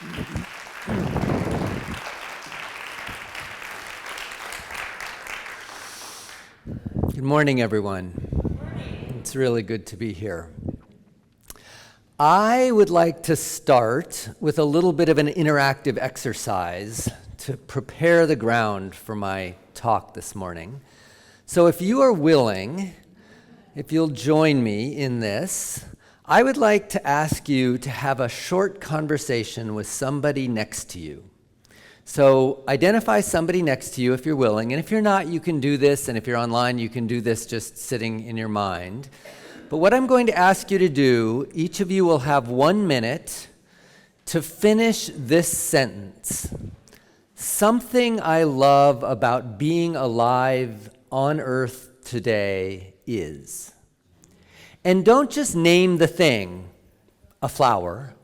Good morning, everyone. Good morning. It's really good to be here. I would like to start with a little bit of an interactive exercise to prepare the ground for my talk this morning. So if you are willing, if you'll join me in this, I would like to ask you to have a short conversation with somebody next to you. So identify somebody next to you if you're willing, and if you're not, you can do this, and if you're online, you can do this just sitting in your mind. But what I'm going to ask you to do, each of you will have 1 minute to finish this sentence. Something I love about being alive on earth today is. And don't just name the thing, a flower.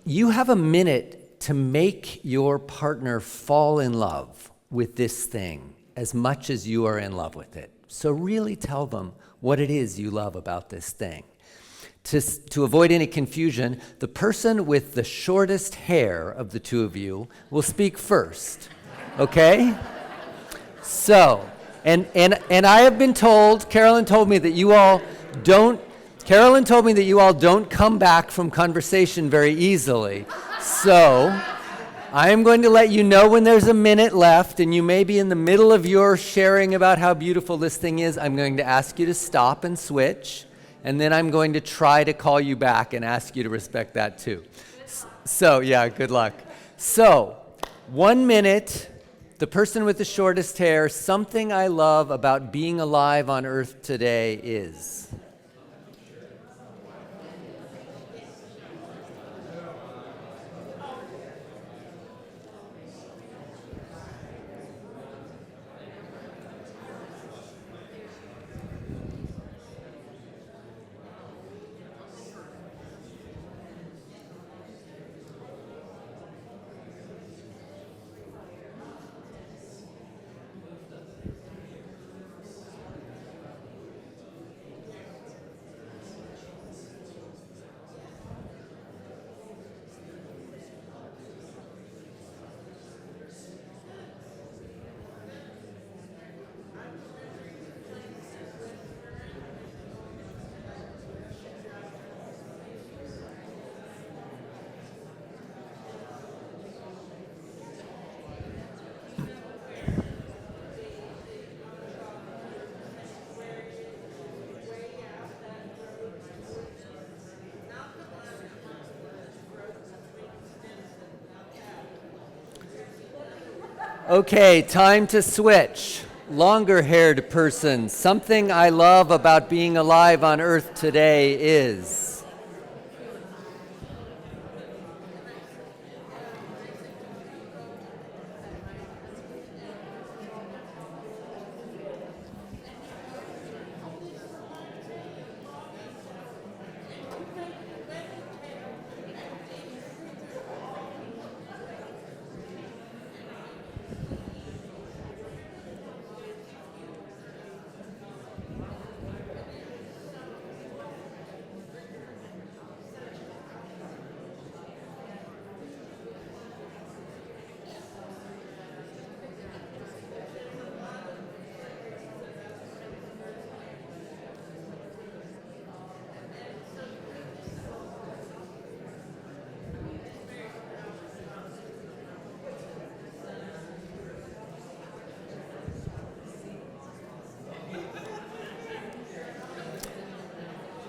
You have a minute to make your partner fall in love with this thing as much as you are in love with it. So really tell them what it is you love about this thing. To avoid any confusion, the person with the shortest hair of the two of you will speak first, okay? So, and I have been told, Carolyn told me that you all don't come back from conversation very easily. So, I am going to let you know when there's a minute left, and you may be in the middle of your sharing about how beautiful this thing is. I'm going to ask you to stop and switch, and then I'm going to try to call you back and ask you to respect that too. So, yeah, good luck. So, 1 minute, the person with the shortest hair, something I love about being alive on earth today is. Okay, time to switch. Longer-haired person, something I love about being alive on earth today is.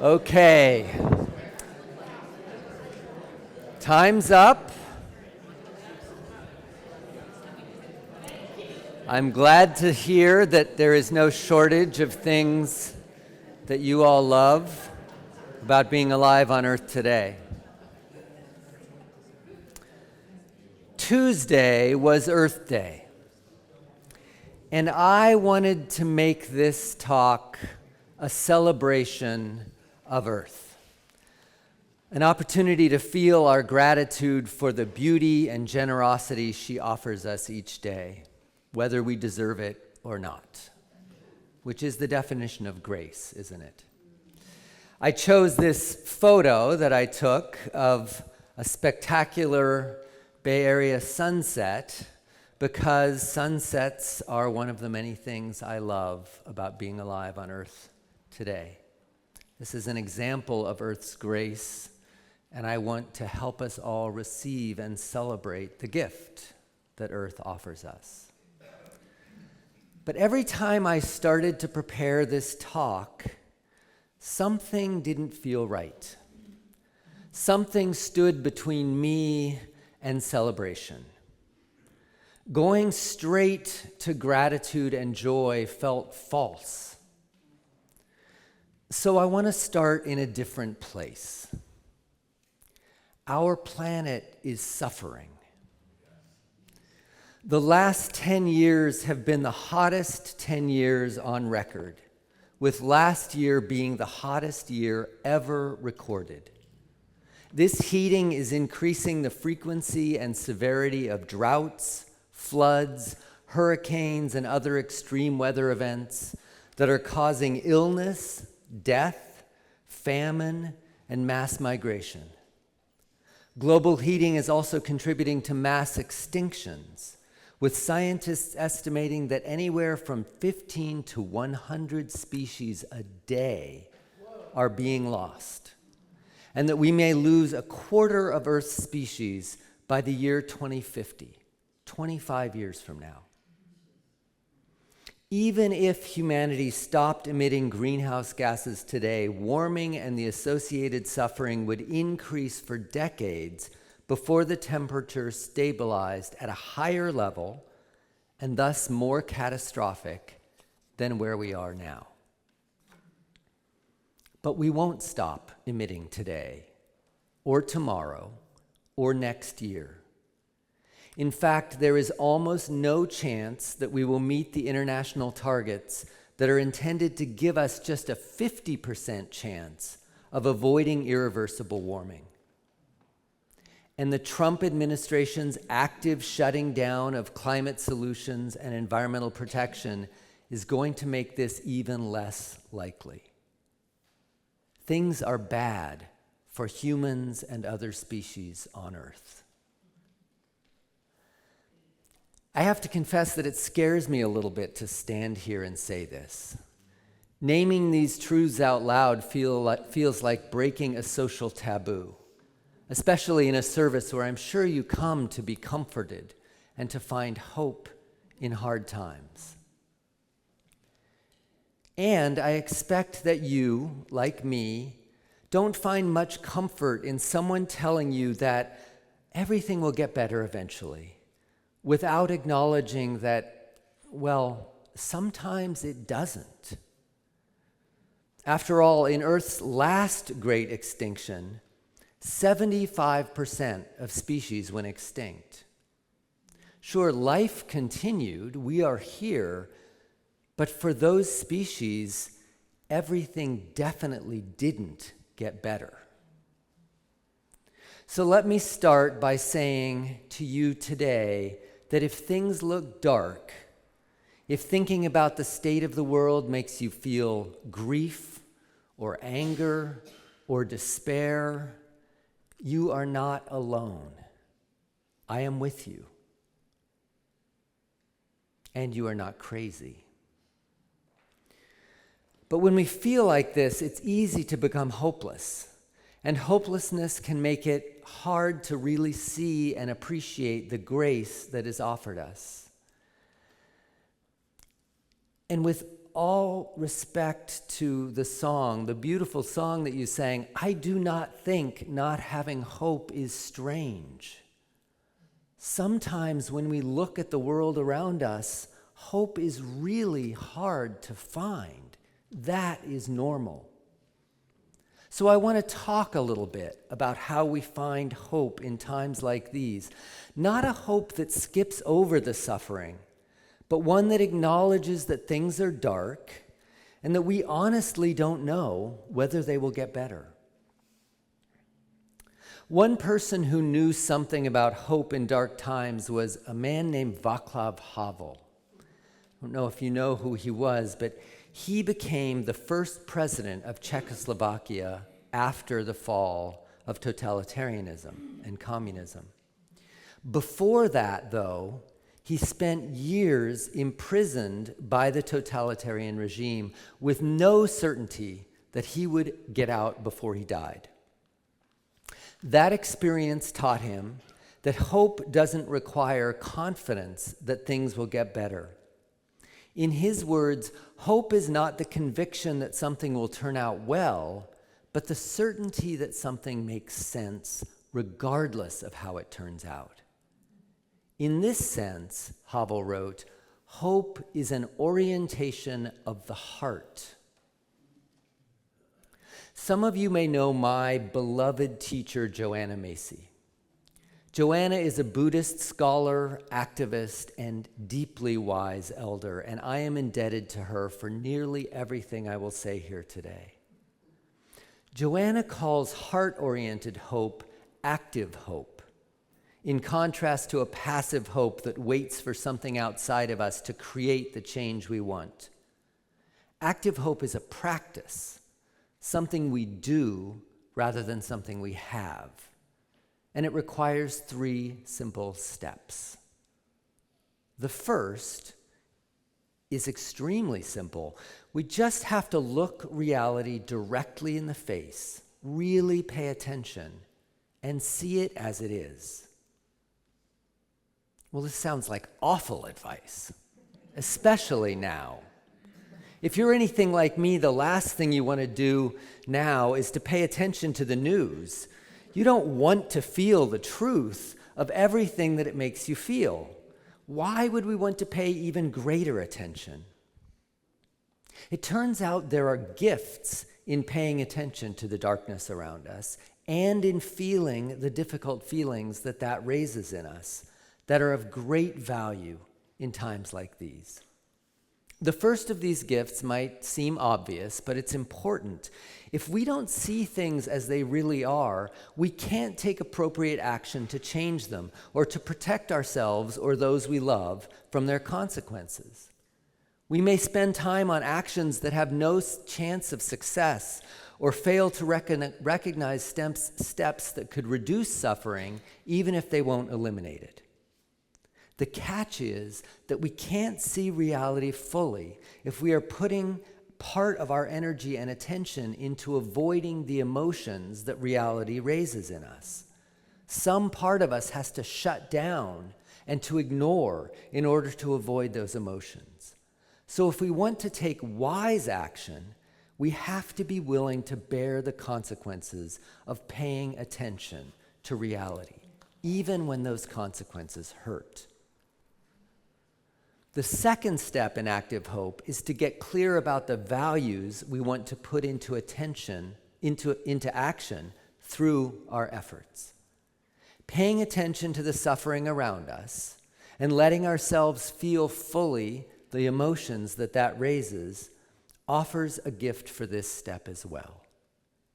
Okay. Time's up. I'm glad to hear that there is no shortage of things that you all love about being alive on earth today. Tuesday was Earth Day, and I wanted to make this talk a celebration of Earth, an opportunity to feel our gratitude for the beauty and generosity she offers us each day, whether we deserve it or not, which is the definition of grace, isn't it? I chose this photo that I took of a spectacular Bay Area sunset, because sunsets are one of the many things I love about being alive on Earth today. This is an example of Earth's grace, and I want to help us all receive and celebrate the gift that Earth offers us. But every time I started to prepare this talk, something didn't feel right. Something stood between me and celebration. Going straight to gratitude and joy felt false. So I want to start in a different place. Our planet is suffering. The last 10 years have been the hottest 10 years on record, with last year being the hottest year ever recorded. This heating is increasing the frequency and severity of droughts, floods, hurricanes, and other extreme weather events that are causing illness, death, famine, and mass migration. Global heating is also contributing to mass extinctions, with scientists estimating that anywhere from 15 to 100 species a day are being lost, and that we may lose a quarter of Earth's species by the year 2050, 25 years from now. Even if humanity stopped emitting greenhouse gases today, warming and the associated suffering would increase for decades before the temperature stabilized at a higher level and thus more catastrophic than where we are now. But we won't stop emitting today, or tomorrow, or next year. In fact, there is almost no chance that we will meet the international targets that are intended to give us just a 50% chance of avoiding irreversible warming. And the Trump administration's active shutting down of climate solutions and environmental protection is going to make this even less likely. Things are bad for humans and other species on Earth. I have to confess that it scares me a little bit to stand here and say this. Naming these truths out loud feels like breaking a social taboo, especially in a service where I'm sure you come to be comforted and to find hope in hard times. And I expect that you, like me, don't find much comfort in someone telling you that everything will get better eventually, without acknowledging that, well, sometimes it doesn't. After all, in Earth's last great extinction, 75% of species went extinct. Sure, life continued, we are here, but for those species, everything definitely didn't get better. So let me start by saying to you today that if things look dark, if thinking about the state of the world makes you feel grief or anger or despair, you are not alone. I am with you. And you are not crazy. But when we feel like this, it's easy to become hopeless. And hopelessness can make it hard to really see and appreciate the grace that is offered us. And with all respect to the song, the beautiful song that you sang, I do not think not having hope is strange. Sometimes when we look at the world around us, hope is really hard to find. That is normal. So I want to talk a little bit about how we find hope in times like these. Not a hope that skips over the suffering, but one that acknowledges that things are dark and that we honestly don't know whether they will get better. One person who knew something about hope in dark times was a man named Václav Havel. I don't know if you know who he was, but he became the first president of Czechoslovakia after the fall of totalitarianism and communism. Before that, though, he spent years imprisoned by the totalitarian regime with no certainty that he would get out before he died. That experience taught him that hope doesn't require confidence that things will get better. In his words, hope is not the conviction that something will turn out well, but the certainty that something makes sense regardless of how it turns out. In this sense, Havel wrote, hope is an orientation of the heart. Some of you may know my beloved teacher, Joanna Macy. Joanna is a Buddhist scholar, activist, and deeply wise elder, and I am indebted to her for nearly everything I will say here today. Joanna calls heart-oriented hope active hope, in contrast to a passive hope that waits for something outside of us to create the change we want. Active hope is a practice, something we do rather than something we have. And it requires 3 simple steps. The first is extremely simple. We just have to look reality directly in the face, really pay attention, and see it as it is. Well, this sounds like awful advice, especially now. If you're anything like me, the last thing you want to do now is to pay attention to the news. You don't want to feel the truth of everything that it makes you feel. Why would we want to pay even greater attention? It turns out there are gifts in paying attention to the darkness around us and in feeling the difficult feelings that raises in us that are of great value in times like these. The first of these gifts might seem obvious, but it's important. If we don't see things as they really are, we can't take appropriate action to change them or to protect ourselves or those we love from their consequences. We may spend time on actions that have no chance of success or fail to recognize steps that could reduce suffering, even if they won't eliminate it. The catch is that we can't see reality fully if we are putting part of our energy and attention into avoiding the emotions that reality raises in us. Some part of us has to shut down and to ignore in order to avoid those emotions. So if we want to take wise action, we have to be willing to bear the consequences of paying attention to reality, even when those consequences hurt. The second step in active hope is to get clear about the values we want to put into action through our efforts. Paying attention to the suffering around us and letting ourselves feel fully the emotions that raises offers a gift for this step as well.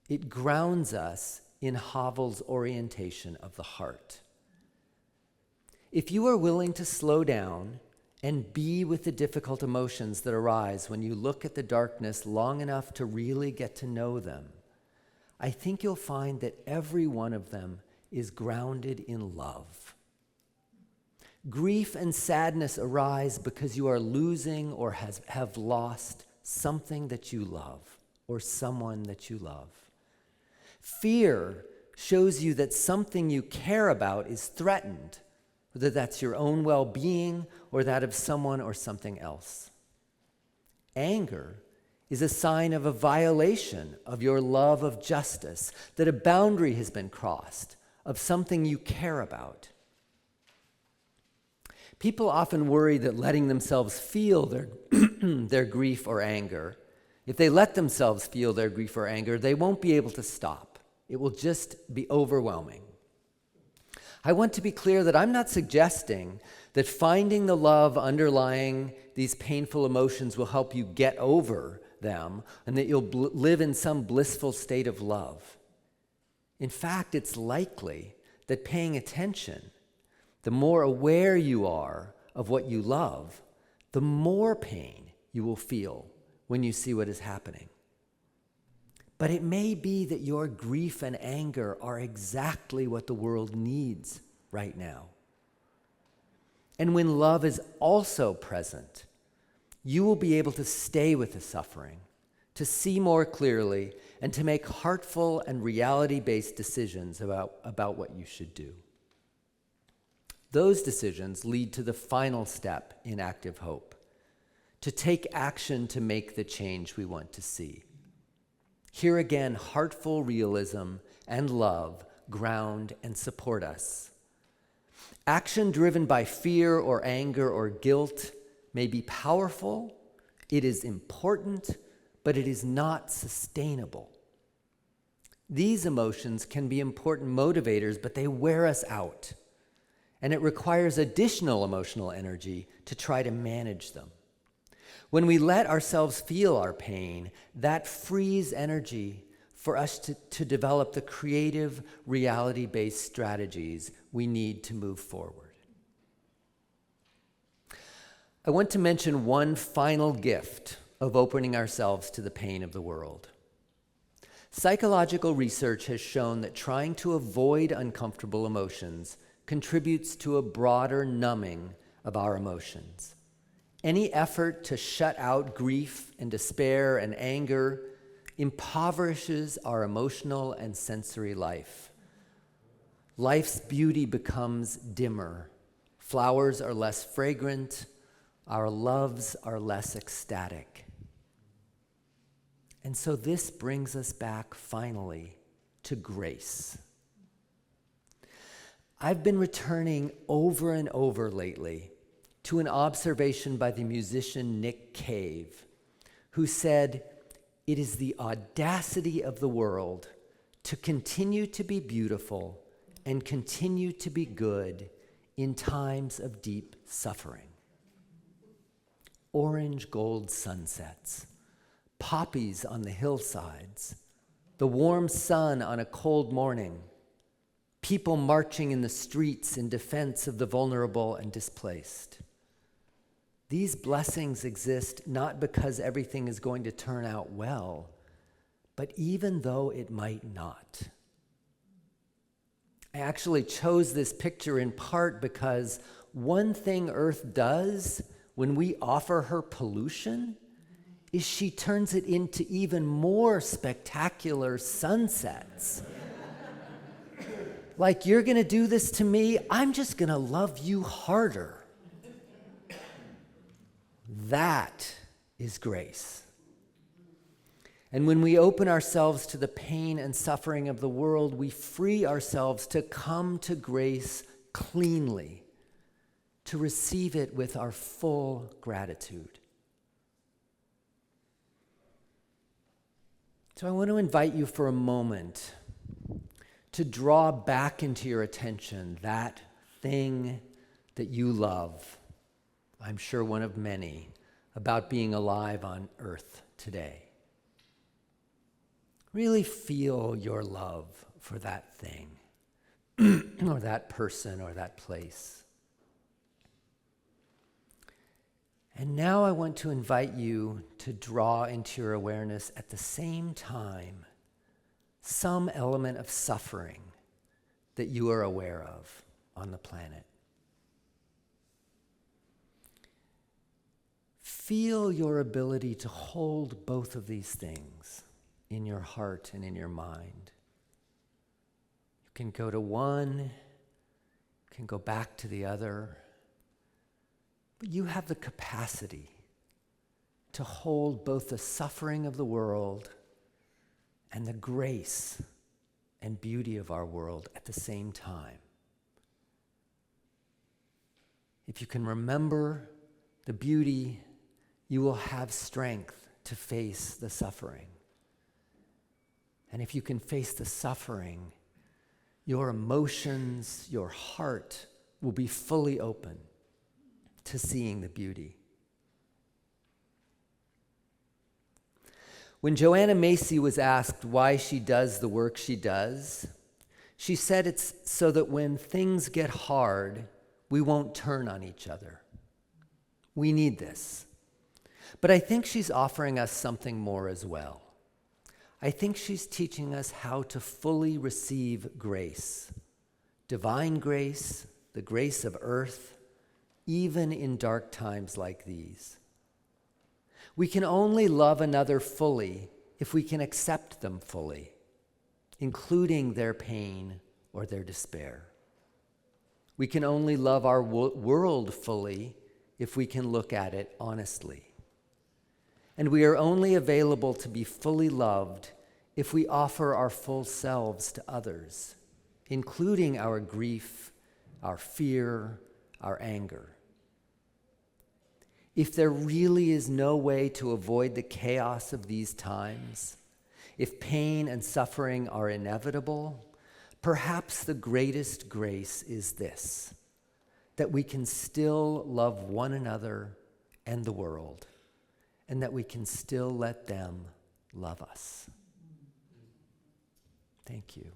It grounds us in Havel's orientation of the heart. If you are willing to slow down and be with the difficult emotions that arise when you look at the darkness long enough to really get to know them, I think you'll find that every one of them is grounded in love. Grief and sadness arise because you are losing or have lost something that you love or someone that you love. Fear shows you that something you care about is threatened, whether that's your own well-being or that of someone or something else. Anger is a sign of a violation of your love of justice, that a boundary has been crossed, of something you care about. People often worry that letting themselves feel their grief or anger, if they let themselves feel their grief or anger, they won't be able to stop. It will just be overwhelming. I want to be clear that I'm not suggesting that finding the love underlying these painful emotions will help you get over them and that you'll live in some blissful state of love. In fact, it's likely that paying attention, the more aware you are of what you love, the more pain you will feel when you see what is happening. But it may be that your grief and anger are exactly what the world needs right now. And when love is also present, you will be able to stay with the suffering, to see more clearly, and to make heartful and reality-based decisions about what you should do. Those decisions lead to the final step in active hope, to take action to make the change we want to see. Here again, heartful realism and love ground and support us. Action driven by fear or anger or guilt may be powerful, it is important, but it is not sustainable. These emotions can be important motivators, but they wear us out, and it requires additional emotional energy to try to manage them. When we let ourselves feel our pain, that frees energy for us to develop the creative, reality-based strategies we need to move forward. I want to mention one final gift of opening ourselves to the pain of the world. Psychological research has shown that trying to avoid uncomfortable emotions contributes to a broader numbing of our emotions. Any effort to shut out grief and despair and anger impoverishes our emotional and sensory life. Life's beauty becomes dimmer. Flowers are less fragrant. Our loves are less ecstatic. And so this brings us back finally to grace. I've been returning over and over lately to an observation by the musician Nick Cave, who said, "It is the audacity of the world to continue to be beautiful and continue to be good in times of deep suffering. Orange gold sunsets, poppies on the hillsides, the warm sun on a cold morning, people marching in the streets in defense of the vulnerable and displaced. These blessings exist not because everything is going to turn out well, but even though it might not." I actually chose this picture in part because one thing Earth does when we offer her pollution is she turns it into even more spectacular sunsets. Like, you're going to do this to me, I'm just going to love you harder. That is grace. And when we open ourselves to the pain and suffering of the world, we free ourselves to come to grace cleanly, to receive it with our full gratitude. So I want to invite you for a moment to draw back into your attention that thing that you love. I'm sure one of many, about being alive on earth today. Really feel your love for that thing, or that person, or that place. And now I want to invite you to draw into your awareness at the same time some element of suffering that you are aware of on the planet. Feel your ability to hold both of these things in your heart and in your mind. You can go to one, you can go back to the other, but you have the capacity to hold both the suffering of the world and the grace and beauty of our world at the same time. If you can remember the beauty, you will have strength to face the suffering. And if you can face the suffering, your emotions, your heart will be fully open to seeing the beauty. When Joanna Macy was asked why she does the work she does, she said it's so that when things get hard, we won't turn on each other. We need this. But I think she's offering us something more as well. I think she's teaching us how to fully receive grace, divine grace, the grace of earth, even in dark times like these. We can only love another fully if we can accept them fully, including their pain or their despair. We can only love our world fully if we can look at it honestly. And we are only available to be fully loved if we offer our full selves to others, including our grief, our fear, our anger. If there really is no way to avoid the chaos of these times, if pain and suffering are inevitable, perhaps the greatest grace is this, that we can still love one another and the world, and that we can still let them love us. Thank you.